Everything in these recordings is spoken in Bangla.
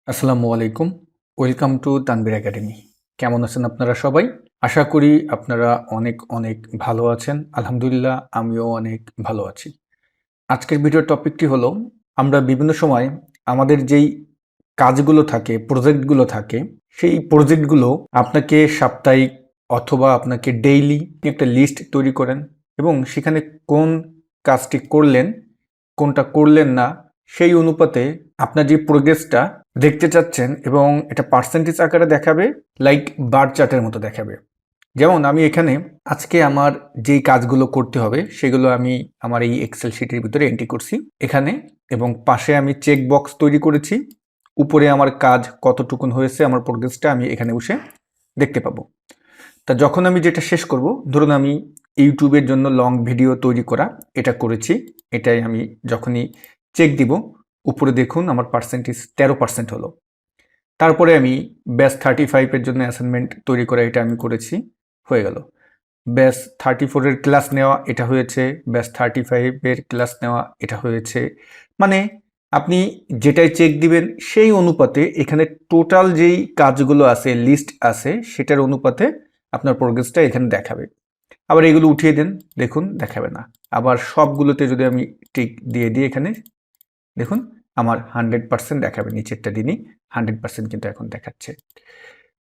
আসসালামু আলাইকুম। Welcome to Tanvir academy. কেমন আছেন আপনারা সবাই? আশা করি আপনারা অনেক অনেক ভালো আছেন। আলহামদুলিল্লাহ আমিও অনেক ভালো আছি। আজকের ভিডিওর টপিকটি হলো আমরা বিভিন্ন সময় আমাদের যেই কাজগুলো থাকে, প্রজেক্টগুলো থাকে, সেই প্রজেক্টগুলো আপনাকে সাপ্তাহিক অথবা আপনাকে ডেইলি একটা লিস্ট তৈরি করেন এবং সেখানে কোন কাজটি করলেন, কোনটা করলেন না, সেই অনুপাতে আপনার যে প্রোগ্রেসটা দেখতে চাচ্ছেন এবং এটা পার্সেন্টেজ আকারে দেখাবে, লাইক বার চার্টের মতো দেখাবে। যেমন আমি এখানে আজকে আমার যেই কাজগুলো করতে হবে সেগুলো আমি আমার এই এক্সেল শিটের ভিতরে এন্ট্রি করছি এখানে, এবং পাশে আমি চেক বক্স তৈরি করেছি। উপরে আমার কাজ কতটুকুন হয়েছে, আমার প্রোগ্রেসটা আমি এখানে বসে দেখতে পাবো। তা যখন আমি যেটা শেষ করব, ধরুন আমি ইউটিউবের জন্য লং ভিডিও তৈরি করা এটা করেছি, এটাই আমি যখনই চেক দিব উপরে দেখুন আমার পার্সেন্টেজ 13% হলো। তারপরে আমি ব্যাস 35-এর জন্য অ্যাসাইনমেন্ট তৈরি করা এটা আমি করেছি, হয়ে গেল। ব্যাস 34-এর ক্লাস নেওয়া এটা হয়েছে, ব্যাস 35-এর ক্লাস নেওয়া এটা হয়েছে। মানে আপনি যেটাই চেক দিবেন সেই অনুপাতে এখানে টোটাল যেই কাজগুলো আছে, লিস্ট আছে, সেটার অনুপাতে আপনার প্রোগ্রেসটা এখানে দেখাবে। আবার এগুলো উঠিয়ে দেন, দেখুন দেখাবে না। আবার সবগুলোতে যদি আমি টিক দিয়ে দিই এখানে দেখুন আমার 100% দেখাবে, নিচেরটা দিনই 100% কিন্তু এখন দেখাচ্ছে।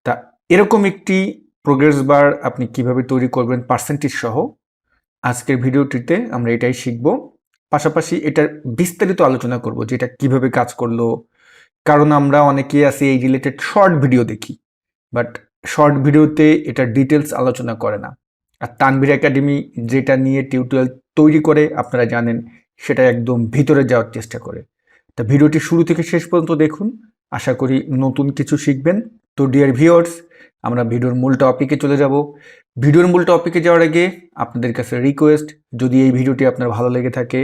তা এরকম একটি প্রোগ্রেস বার আপনি কিভাবে তৈরি করবেন পার্সেন্টেজ সহ, আজকের ভিডিওটিতে আমরা এটাই শিখব। পাশাপাশি এটার বিস্তারিত আলোচনা করব যে এটা কিভাবে কাজ করলো, কারণ আমরা অনেকেই আছি এই রিলেটেড শর্ট ভিডিও দেখি, বাট শর্ট ভিডিওতে এটা ডিটেলস আলোচনা করে না। আর তানভীর একাডেমি যেটা নিয়ে টিউটোরিয়াল তৈরি করে আপনারা জানেন, সেটা একদম ভিতরে যাওয়ার চেষ্টা করে। তা ভিডিওটি শুরু থেকে শেষ পর্যন্ত দেখুন, আশা করি নতুন কিছু শিখবেন। তো ডিয়ার ভিউয়ার্স, আমরা ভিডিওর মূল টপিকে চলে যাব। ভিডিওর মূল টপিকে যাওয়ার আগে আপনাদের কাছে রিকোয়েস্ট, যদি এই ভিডিওটি আপনার ভালো লেগে থাকে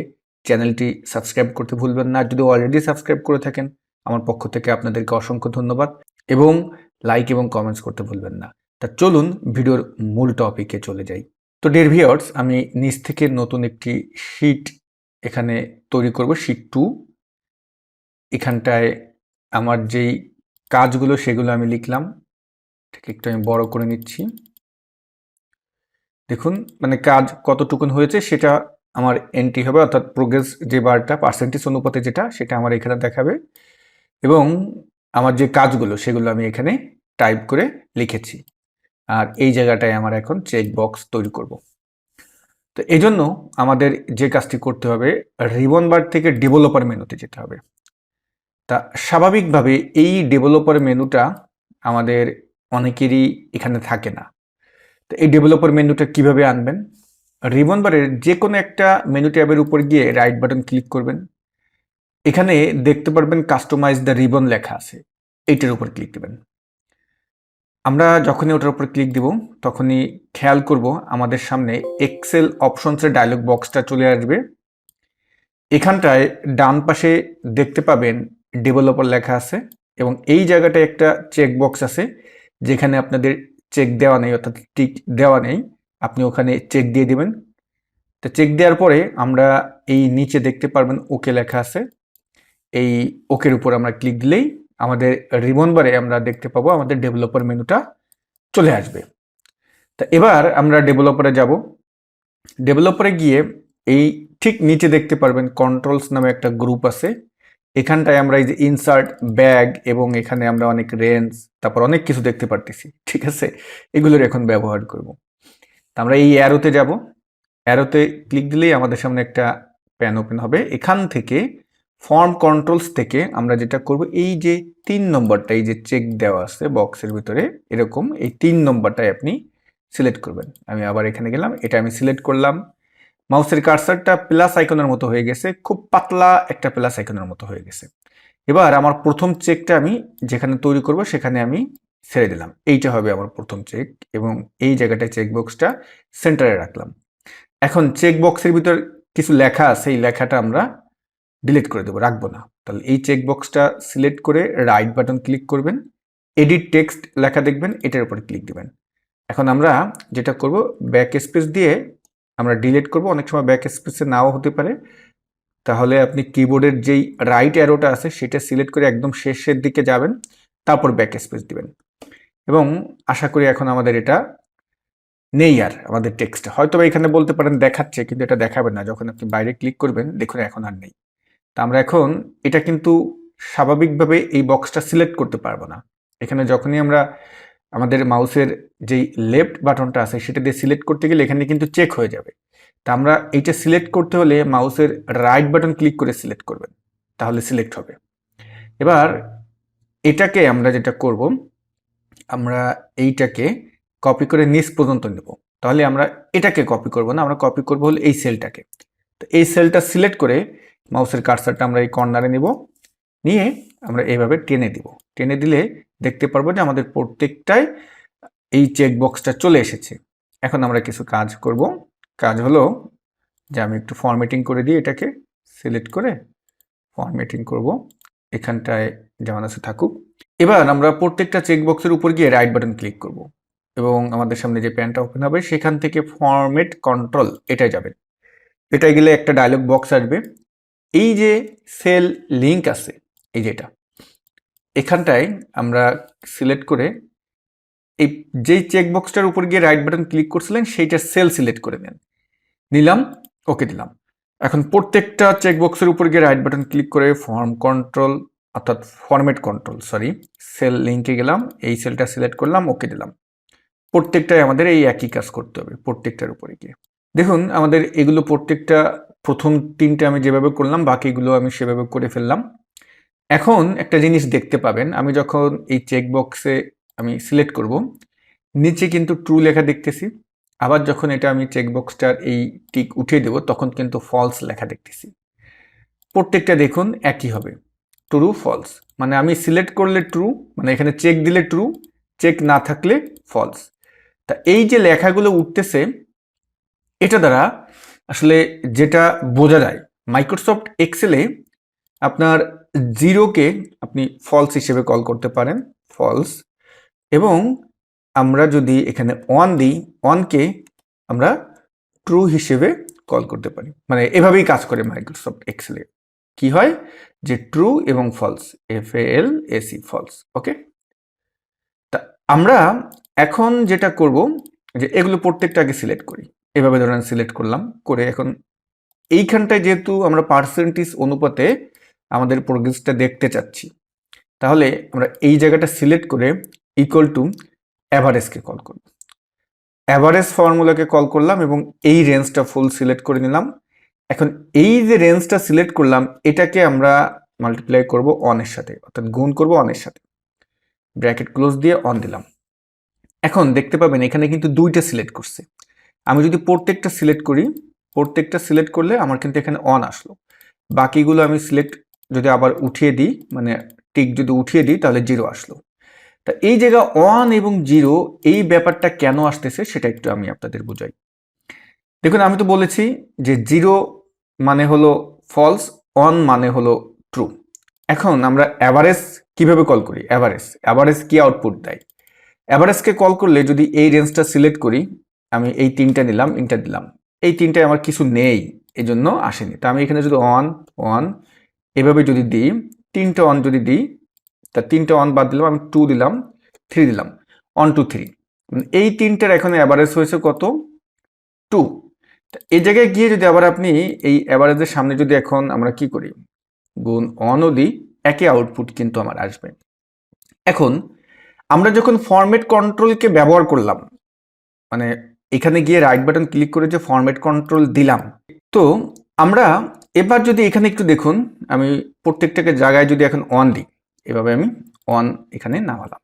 চ্যানেলটি সাবস্ক্রাইব করতে ভুলবেন না। যদি অলরেডি সাবস্ক্রাইব করে থাকেন আমার পক্ষ থেকে আপনাদেরকে অসংখ্য ধন্যবাদ, এবং লাইক এবং কমেন্টস করতে ভুলবেন না। তা চলুন ভিডিওর মূল টপিকে চলে যাই। তো ডিয়ার ভিউয়ার্স, আমি নিচ থেকে নতুন একটি শিট এখানে তৈরি করব, শিট 2। এখানটায় আমার যেই কাজগুলো সেগুলো আমি লিখলাম, ঠিক একটু আমি বড় করে নিচ্ছি। দেখুন মানে কাজ কতটুকুন হয়েছে সেটা আমার এন্ট্রি হবে, অর্থাৎ প্রোগ্রেস যে বারটা পার্সেন্টেজ অনুপাতে যেটা, সেটা আমার এখানে দেখাবে। এবং আমার যে কাজগুলো সেগুলো আমি এখানে টাইপ করে লিখেছি, আর এই জায়গাটায় আমার এখন চেক বক্স তৈরি করব। তো এই জন্য আমাদের যে কাজটি করতে হবে, রিবন বার থেকে ডেভেলপার মেনুতে যেতে হবে। তা স্বাভাবিকভাবে এই ডেভেলপার মেনুটা আমাদের অনেকেরই এখানে থাকে না। তো এই ডেভেলপার মেনুটা কিভাবে আনবেন, রিবন বারের যে কোনো একটা মেনু ট্যাবের উপর গিয়ে রাইট বাটন ক্লিক করবেন। এখানে দেখতে পারবেন কাস্টমাইজ দ্য রিবন লেখা আছে, এইটার উপর ক্লিক দেবেন। আমরা যখনই ওটার উপর ক্লিক দিব তখনই খেয়াল করব আমাদের সামনে এক্সেল অপশনসের ডায়লগ বক্সটা চলে আসবে। এখানটায় ডান পাশে দেখতে পাবেন ডেভেলপার লেখা আছে, এবং এই জায়গাটায় একটা চেক বক্স আছে যেখানে আপনাদের চেক দেওয়া নেই, অর্থাৎ টিক দেওয়া নেই, আপনি ওখানে চেক দিয়ে দেবেন। তো চেক দেওয়ার পরে আমরা এই নিচে দেখতে পারবেন ওকে লেখা আছে, এই ওকের উপর আমরা ক্লিক দিলেই আমাদের রিবন বারে আমরা দেখতে পাবো আমাদের ডেভেলপার মেনুটা চলে আসবে। তা এবার আমরা ডেভেলপারে যাব। ডেভেলপারে গিয়ে এই ঠিক নিচে দেখতে পারবেন কন্ট্রোলস নামে একটা গ্রুপ আছে। এখানটায় আমরা এই যে ইনসার্ট ব্যাগ, এবং এখানে আমরা অনেক রেঞ্জ, তারপর অনেক কিছু দেখতে পারতেছি, ঠিক আছে, এগুলোর এখন ব্যবহার করব। তা আমরা এই অ্যারোতে যাব, অ্যারোতে ক্লিক দিলেই আমাদের সামনে একটা প্যান ওপেন হবে। এখান থেকে ফর্ম কন্ট্রোলস থেকে আমরা যেটা করব, এই যে 3 নম্বরটা, এই যে চেক দেওয়া আছে বক্সের ভিতরে এরকম, এই 3 নম্বরটাই আপনি সিলেক্ট করবেন। আমি আবার এখানে গেলাম, এটা আমি সিলেক্ট করলাম। মাউসের কার্সারটা প্লাস আইকনের মতো হয়ে গেছে, খুব পাতলা একটা প্লাস আইকনের মতো হয়ে গেছে। এবার আমার প্রথম চেকটা আমি যেখানে তৈরি করব সেখানে আমি ছেড়ে দিলাম, এইটা হবে আমার প্রথম চেক, এবং এই জায়গাটায় চেক বক্সটা সেন্টারে রাখলাম। এখন চেক বক্সের ভিতর কিছু লেখা আছে, এই লেখাটা আমরা ডিলিট করে দেবো, রাখবো না। তাহলে এই চেক বক্সটা সিলেক্ট করে রাইট বাটন ক্লিক করবেন, এডিট টেক্সট লেখা দেখবেন, এটার উপরে ক্লিক দিবেন। এখন আমরা যেটা করব, ব্যাক স্পেস দিয়ে আমরা ডিলিট করব, অনেক সময় ব্যাক স্পেসে নাও হতে পারে। তাহলে আপনি কিবোর্ডের যেই রাইট অ্যারোটা আছে সেটা সিলেক্ট করে একদম শেষের দিকে যাবেন, তারপর ব্যাক স্পেস দিবেন। এবং আশা করি এখন আমাদের এটা নেই, আর আমাদের টেক্সটে হয়তো এখানে বলতে পারেন দেখাচ্ছে, কিন্তু এটা দেখাবে না। যখন আপনি বাইরে ক্লিক করবেন দেখুন এখন আর নেই। তা আমরা এখন এটা কিন্তু স্বাভাবিকভাবে এই বক্সটা সিলেক্ট করতে পারবো না। এখানে যখনই আমরা আমাদের মাউসের যেই লেফট বাটনটা আছে সেটা দিয়ে সিলেক্ট করতে গেলে এখানে কিন্তু চেক হয়ে যাবে। তা আমরা এইটা সিলেক্ট করতে হলে মাউসের রাইট বাটন ক্লিক করে সিলেক্ট করবেন, তাহলে সিলেক্ট হবে। এবার এটাকে আমরা যেটা করব, আমরা এইটাকে কপি করে নিচ পর্যন্ত নেব। তাহলে আমরা এটাকে কপি করব না, আমরা কপি করব হলো এই সেলটাকে। তো এই সেলটা সিলেক্ট করে মাউসের কার্সারটা আমরা এই কর্নারে নিব, নিয়ে আমরা এইভাবে টেনে দিব। টেনে দিলে দেখতে পারবো যে আমাদের প্রত্যেকটাই এই চেক বক্সটা চলে এসেছে। এখন আমরা কিছু কাজ করব। কাজ হলো যে আমি একটু ফরম্যাটিং করে দিই, এটাকে সিলেক্ট করে ফরম্যাটিং করব, এখানটায় যেমন আছে থাকুক। এবার আমরা প্রত্যেকটা চেকবক্সের উপর গিয়ে রাইট বাটন ক্লিক করব এবং আমাদের সামনে যে প্যানটা ওপেন হবে সেখান থেকে ফরম্যাট কন্ট্রোল এটাই যাবে। এটাই গেলে একটা ডায়লগ বক্স আসবে। এই যে সেল লিঙ্ক আছে, এই যেটা এখানটায় আমরা সিলেক্ট করে এই যেই চেকবক্সটার উপর গিয়ে রাইট বাটন ক্লিক করছিলেন সেইটা সেল সিলেক্ট করে নেন, নিলাম, ওকে দিলাম। এখন প্রত্যেকটা চেকবক্সের উপর গিয়ে রাইট বাটন ক্লিক করে ফরম্যাট কন্ট্রোল সেল লিঙ্কে গেলাম, এই সেলটা সিলেক্ট করলাম, ওকে দিলাম। প্রত্যেকটাই আমাদের এই একই কাজ করতে হবে প্রত্যেকটার উপরে গিয়ে। দেখুন আমাদের এগুলো প্রত্যেকটা প্রথম তিনটে আমি যেভাবে করলাম বাকিগুলো আমি সেভাবে করে ফেললাম। এখন একটা জিনিস দেখতে পাবেন, আমি যখন এই চেকবক্সে আমি সিলেক্ট করব নিচে কিন্তু ট্রু লেখা দেখতেছি, আবার যখন এটা আমি চেকবক্সটার এই টিক উঠিয়ে দেব তখন কিন্তু ফলস লেখা দেখতেছি। প্রত্যেকটা দেখুন একই হবে, ট্রু ফলস। মানে আমি সিলেক্ট করলে ট্রু, মানে এখানে চেক দিলে ট্রু, চেক না থাকলে ফলস। তা এই যে লেখাগুলো উঠতেছে এটা দ্বারা আসলে যেটা বোঝা যায়, মাইক্রোসফট এক্সেলে আপনার জিরোকে আপনি ফলস হিসেবে কল করতে পারেন, ফলস। এবং আমরা যদি এখানে অন দিই, অনকে আমরা ট্রু হিসেবে কল করতে পারি। মানে এভাবেই কাজ করে মাইক্রোসফট এক্সেলে। কি হয় যে ট্রু এবং ফলস, FALSE ফলস। ওকে, তা আমরা এখন যেটা করব যে এগুলো প্রত্যেকটা আগে সিলেক্ট করি। এভাবে ধরেন সিলেক্ট করলাম, করে এখন এইখানটায় যেহেতু আমরা পার্সেন্টেজ অনুপাতে আমাদের প্রোগ্রেসটা দেখতে চাচ্ছি, তাহলে আমরা এই জায়গাটা সিলেক্ট করে ইকুয়াল টু অ্যাভারেজকে কল করব। অ্যাভারেজ ফর্মুলাকে কল করলাম এবং এই রেঞ্জটা ফুল সিলেক্ট করে নিলাম। এখন এই যে রেঞ্জটা সিলেক্ট করলাম এটাকে আমরা মাল্টিপ্লাই করব অনের সাথে, অর্থাৎ গুণ করব অনের সাথে। ব্র্যাকেট ক্লোজ দিয়ে অন দিলাম। এখন দেখতে পাবেন এখানে কিন্তু দুইটা সিলেক্ট করছে। আমি যদি প্রত্যেকটা সিলেক্ট করি, প্রত্যেকটা সিলেক্ট করলে আমার কিন্তু এখানে অন আসলো। বাকিগুলো আমি সিলেক্ট যদি আবার উঠিয়ে দিই, মানে টিক যদি উঠিয়ে দিই তাহলে জিরো আসলো। তা এই জায়গা ওয়ান এবং জিরো এই ব্যাপারটা কেন আসতেছে সেটা একটু আমি আপনাদের বুঝাই। দেখুন আমি তো বলেছি যে জিরো মানে হলো ফলস, ওয়ান মানে হলো ট্রু। এখন আমরা অ্যাভারেজ কিভাবে কল করি, অ্যাভারেজ কি আউটপুট দেয়। অ্যাভারেজকে কল করলে যদি এই রেঞ্জটা সিলেক্ট করি, আমি এই তিনটা নিলাম, ইন্টার দিলাম, এই তিনটায় আমার কিছু নেই এই জন্য আসেনি। তা আমি এখানে যদি ওয়ান এভাবে যদি দিই, তিনটা ওয়ান যদি দিই, তা তিনটা ওয়ান বাদ দিলাম, আমি টু দিলাম, থ্রি দিলাম, 1 2 3, এই তিনটার এখন অ্যাভারেজ হয়েছে কত, টু। এই জায়গায় গিয়ে যদি আবার আপনি এই অ্যাভারেজের সামনে যদি এখন আমরা কি করি, গুণ অনও দিই, একই আউটপুট কিন্তু আমার আসবে। এখন আমরা যখন ফরম্যাট কন্ট্রোলকে ব্যবহার করলাম, মানে এখানে গিয়ে রাইট বাটন ক্লিক করে যে ফরম্যাট কন্ট্রোল দিলাম, তো আমরা এবার যদি এখানে একটু দেখুন, আমি প্রত্যেকটাকে জায়গায় যদি এখন অন দিই, এভাবে আমি অন এখানে নামালাম।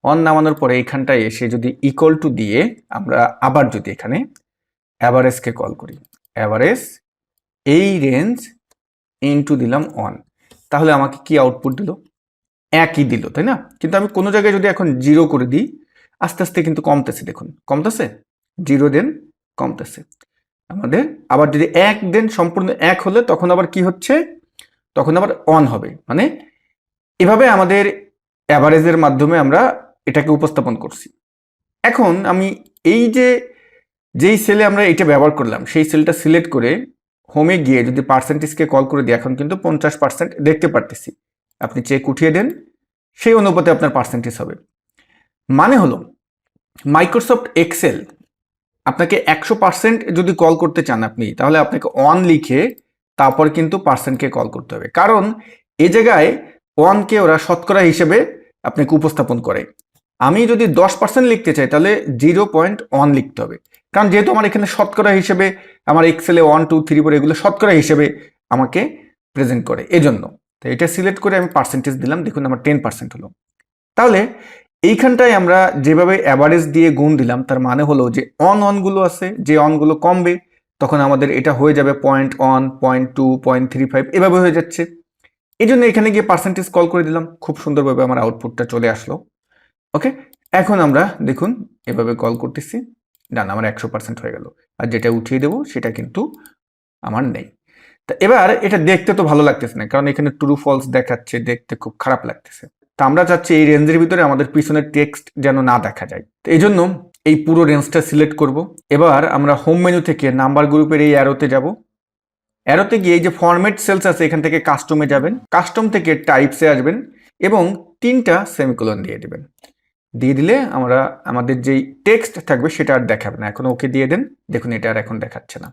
অন নামানোর পরে এখানটায় এসে যদি ইকুয়াল টু দিয়ে আমরা আবার যদি এখানে অ্যাভারেজকে কল করি, অ্যাভারেজ এই রেঞ্জ ইনটু দিলাম অন, তাহলে আমাকে কি আউটপুট দিল, একই দিল, তাই না? কিন্তু আমি কোনো জায়গায় যদি এখন জিরো করে দিই, আস্তে আস্তে কিন্তু কমতেছে, দেখুন কমতেছে, জিরো দেন কমতেছে আমাদের। আবার যদি এক দেন, সম্পূর্ণ এক হলে তখন আবার কি হচ্ছে, তখন আবার অন হবে। মানে এভাবে আমাদের অ্যাভারেজের মাধ্যমে আমরা এটাকে উপস্থাপন করছি। এখন আমি এই যে যেই সেলে আমরা এটা ব্যবহার করলাম সেই সেলটা সিলেক্ট করে হোমে গিয়ে যদি পার্সেন্টেজকে কল করে দিই, এখন কিন্তু 50% দেখতে পারতেছি। আপনি চেক উঠিয়ে দেন, সেই অনুপাতে আপনার পার্সেন্টেজ হবে। মানে হলো মাইক্রোসফট এক্সেল আপনাকে 100% যদি কল করতে চান আপনি, তাহলে আপনাকে অন লিখে তারপর কিন্তু পার্সেন্টকে কল করতে হবে। কারণ এই জায়গায় অনকে ওরা শতকরা হিসেবে আপনাকে উপস্থাপন করে। আমি যদি 10% লিখতে চাই তাহলে 0.1 লিখতে হবে। কারণ যেহেতু আমার এখানে শতকরা হিসেবে আমার এক্সেলে 1 2 3 4 এগুলো শতকরা হিসেবে আমাকে প্রেজেন্ট করে, এজন্য তো এটা সিলেক্ট করে আমি পার্সেন্টেজ দিলাম। দেখুন আমার 10% হলো। তাহলে এইখানটায় আমরা যেভাবে অ্যাভারেজ দিয়ে গুণ দিলাম, তার মানে হলো যে অনগুলো আছে, যে অনগুলো কমবে তখন আমাদের এটা হয়ে যাবে 0.1 0.2 0.35 এভাবে হয়ে যাচ্ছে। এই জন্য এখানে গিয়ে পার্সেন্টেজ কল করে দিলাম, খুব সুন্দরভাবে আমার আউটপুটটা চলে আসলো। ওকে, এখন আমরা দেখুন এভাবে কল করতেছি, ডান, আমার 100% হয়ে গেল। আর যেটা উঠিয়ে দেবো সেটা কিন্তু আমার নেই। তা এবার এটা দেখতে তো ভালো লাগতেছে না, কারণ এখানে ট্রু ফলস দেখাচ্ছে, দেখতে খুব খারাপ লাগতেছে। তা আমরা চাচ্ছি এই রেঞ্জের ভিতরে আমাদের পিছনের টেক্সট যেন না দেখা যায়। তো এই জন্য এই পুরো রেঞ্জটা সিলেক্ট করব। এবার আমরা হোম মেনু থেকে নাম্বার গ্রুপের এই অ্যারোতে যাব। অ্যারোতে গিয়ে এই যে ফরম্যাট সেলস আছে এখান থেকে কাস্টমে যাবেন, কাস্টম থেকে টাইপসে আসবেন এবং 3টা সেমিকোলন দিয়ে দেবেন। দিয়ে দিলে আমরা আমাদের যেই টেক্সট থাকবে সেটা আর দেখাবে না। এখন ওকে দিয়ে দেন, দেখুন এটা আর এখন দেখাচ্ছে না।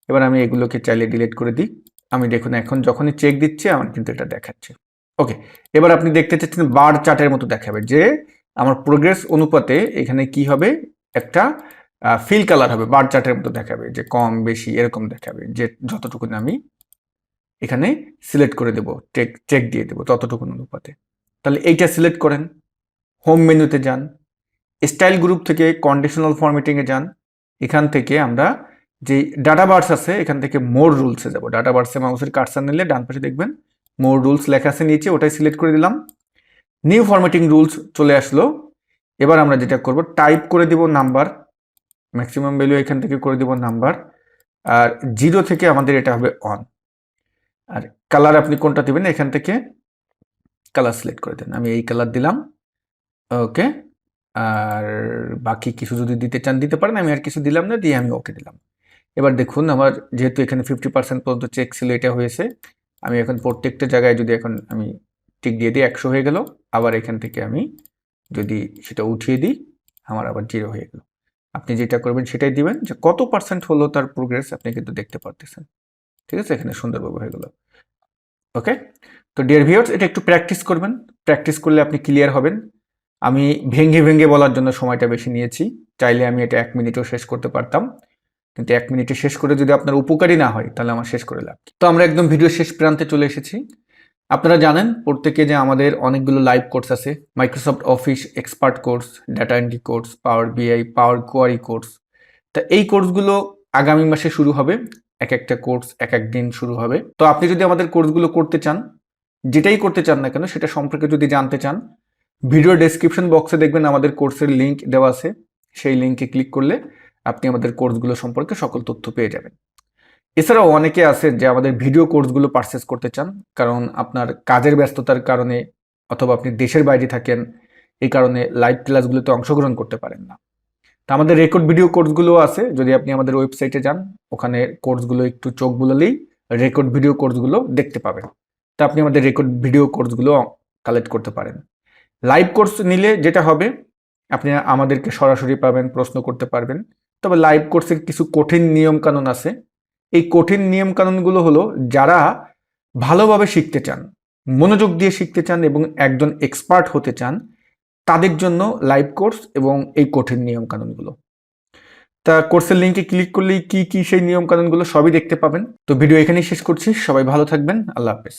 এবার আমি এগুলোকে চাইলে ডিলিট করে দিই। আমি দেখুন এখন যখনই চেক দিচ্ছি আমার কিন্তু এটা দেখাচ্ছে। ওকে, এবার আপনি দেখতে চাচ্ছেন বার চার্টের মতো দেখাবে, যে আমার প্রোগ্রেস অনুপাতে এখানে কি হবে, একটা ফিল কালার হবে, বার চার্টের মতো দেখাবে, যে কম বেশি এরকম দেখাবে, যে যতটুকু আমি এখানে সিলেক্ট করে দেবো, চেক দিয়ে দেবো ততটুকু অনুপাতে। তাহলে এইটা সিলেক্ট করেন, হোম মেনুতে যান, স্টাইল গ্রুপ থেকে কন্ডিশনাল ফরম্যাটিংয়ে যান। এখান থেকে আমরা যে ডাটা বার্স আছে এখান থেকে মোর রুলসে যাব। ডাটা বার্সে মাউসের কার্সার নিলে ডান পাশে দেখবেন মোর রুলস লেখা আছে নিচে, ওটাই সিলেক্ট করে দিলাম। নিউ ফরম্যাটিং রুলস চলে আসলো। এবার আমরা যেটা করব, টাইপ করে দিব নাম্বার, ম্যাক্সিমাম ভ্যালু এখান থেকে করে দিব নাম্বার, আর 0 থেকে আমাদের এটা হবে অন। আর কালার আপনি কোনটা দিবেন এখান থেকে কালার সিলেক্ট করে দেন, আমি এই কালার দিলাম। ওকে, আর বাকি কিছু যদি দিতে চান দিতে পারেন, আমি আর কিছু দিলাম না, দিয়ে আমি ওকে দিলাম। এবার দেখুন আমার যেহেতু এখানে 50% পর্যন্ত চেক ছিল, এটা হয়েছে। আমি এখন প্রত্যেকটা জায়গায় যদি এখন আমি টিক দিয়ে দিই 100 হয়ে গেল। আবার এখান থেকে আমি যদি সেটা উঠিয়ে দিই আমার আবার 0 হয়ে গেল। আপনি যেটা করবেন সেটাই দিবেন, যে কত পার্সেন্ট হলো তার প্রোগ্রেস আপনি কিন্তু দেখতে পারতেছেন। ঠিক আছে, এখানে সুন্দরভাবে হয়ে গেল। ওকে, তো ডিয়ার ভিউয়ার্স, এটা একটু প্র্যাকটিস করবেন, প্র্যাকটিস করলে আপনি ক্লিয়ার হবেন। আমি ভেঙে ভেঙে বলার জন্য সময়টা বেশি নিয়েছি, চাইলে আমি এটা 1 মিনিটেও শেষ করতে পারতাম, কিন্তু 1 মিনিটে শেষ করে যদি আপনার উপকারী না হয় তাহলে আমার শেষ করে লাভ। তো আমরা একদম ভিডিও শেষ প্রান্তে চলে এসেছি। আপনারা জানেন প্রত্যেকে যে আমাদের অনেকগুলো লাইভ কোর্স আছে, Microsoft office expert course, data entry course, power BI, power query course. তা এই কোর্সগুলো আগামী মাসে শুরু হবে, এক একটা কোর্স এক এক দিন শুরু হবে। তো আপনি যদি আমাদের কোর্সগুলো করতে চান, যেটাই করতে চান না কেন সেটা সম্পর্কে যদি জানতে চান, ভিডিও ডেসক্রিপশন বক্সে দেখবেন আমাদের কোর্সের লিঙ্ক দেওয়া আছে, সেই লিঙ্কে ক্লিক করলে আপনি আমাদের কোর্সগুলো সম্পর্কে সকল তথ্য পেয়ে যাবেন। এছাড়াও অনেকে আছে যে আমাদের ভিডিও কোর্সগুলো পারচেস করতে চান, কারণ আপনার কাজের ব্যস্ততার কারণে অথবা আপনি দেশের বাইরে থাকেন, এই কারণে লাইভ ক্লাসগুলোতে অংশগ্রহণ করতে পারেন না। তা আমাদের রেকর্ড ভিডিও কোর্সগুলো আছে, যদি আপনি আমাদের ওয়েবসাইটে যান ওখানে কোর্সগুলো একটু চোখ বুলালেই রেকর্ড ভিডিও কোর্সগুলো দেখতে পাবেন। তা আপনি আমাদের রেকর্ড ভিডিও কোর্সগুলো কালেক্ট করতে পারেন। লাইভ কোর্স নিলে যেটা হবে, আপনি আমাদেরকে সরাসরি পাবেন, প্রশ্ন করতে পারবেন। তবে লাইভ কোর্সের কিছু কঠিন নিয়ম কানুন আছে। এই কঠিন নিয়ম কানুনগুলো হলো, যারা ভালোভাবে শিখতে চান, মনোযোগ দিয়ে শিখতে চান এবং একজন এক্সপার্ট হতে চান, তাদের জন্য লাইভ কোর্স এবং এই কঠিন নিয়ম কানুনগুলো। তা কোর্সের লিঙ্কে ক্লিক করলেই কি কি সেই নিয়ম কানুনগুলো সবই দেখতে পাবেন। তো ভিডিও এখানেই শেষ করছি, সবাই ভালো থাকবেন, আল্লাহ হাফেজ।